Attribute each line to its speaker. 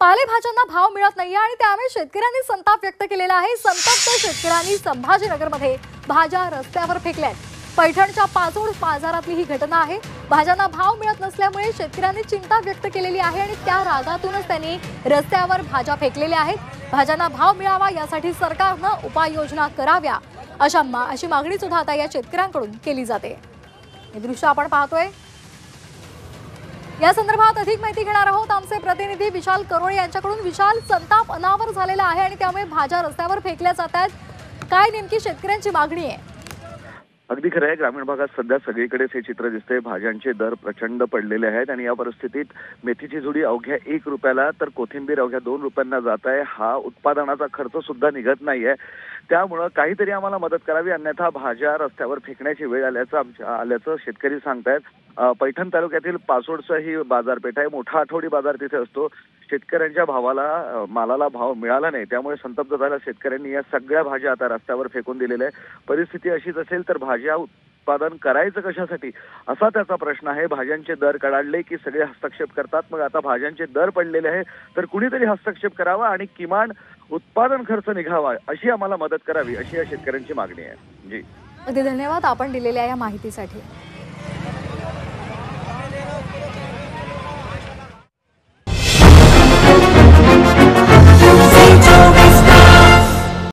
Speaker 1: पालेभाज्यांना भाव मिळत नाहीये आणि त्यामुळे शेतकऱ्यांनी संताप व्यक्त केलेला आहे। संतप्त शेतकऱ्यांनी संभाजीनगरमध्ये भाज्या रस्त्यावर फेकल्यात। पैठणच्या पाचोड बाजारातली ही घटना आहे। भाज्यांना भाव मिळत नसल्यामुळे शेतकऱ्यांनी चिंता व्यक्त केलेली आहे आणि त्या रागातूनच त्यांनी रस्त्यावर भाज्या फेकलेल्या आहेत। भाज्यांना भाव मिळावा यासाठी सरकारने उपाययोजना कराव्या अशी मागणी सुद्धा आता या शेतकऱ्यांकडून केली जाते। हे दृश्य आपण पाहतोय। या संदर्भात अधिक माहिती घेणार आहोत आमचे प्रतिनिधी विशाल करोळे यांच्याकडून। विशाल, संताप अनावर झालेला आहे आणि त्यामुळे भाज्या रस्त्यावर फेकल्या जात आहेत। काय नेमकी शेतकऱ्यांची मागणी आहे?
Speaker 2: अगदी खरं आहे। ग्रामीण भागात सध्या सगळीकडेच हे चित्र दिसते। भाज्यांचे दर प्रचंड पडलेले आहेत आणि या परिस्थितीत मेथीची जुडी अवघ्या 1 रुपयाला तर कोथिंबीर अवघ्या 2 रुपयांना जात आहे। हा उत्पादनाचा खर्च सुद्धा निघत नाहीये। त्यामुळे काहीतरी आम्हाला मदत करावी, अन्यथा भाज्या रस्त्यावर फेकण्याची वेळ आल्याचं शेतकरी सांगतायत। पैठण तालुक्यातील पाचोडचा ही बाजारपेठ आहे। मोठा आठवडी बाजार तिथे असतो। शेतकऱ्यांच्या मालाला भाव मिळाला नाही, त्यामुळे संतप्त झालेल्या शेतकऱ्यांनी या सगळ्या भाज्या आता रस्त्यावर फेकून दिलेल्या आहे। परिस्थिती अशीच असेल तर भाज्या उत्पादन करायचं कशासाठी असा त्याचा प्रश्न आहे। भाज्यांचे दर कडाडले की सगळे हस्तक्षेप करतात। मग आता भाज्यांचे दर पडलेले आहे तर कुणीतरी हस्तक्षेप करावा आणि किमान उत्पादन खर्च निघावा, अशी आम्हाला मदत करावी, अशी या शेतकऱ्यांची मागणी आहे। जी,
Speaker 1: अगदी धन्यवाद आपण दिलेल्या या माहितीसाठी।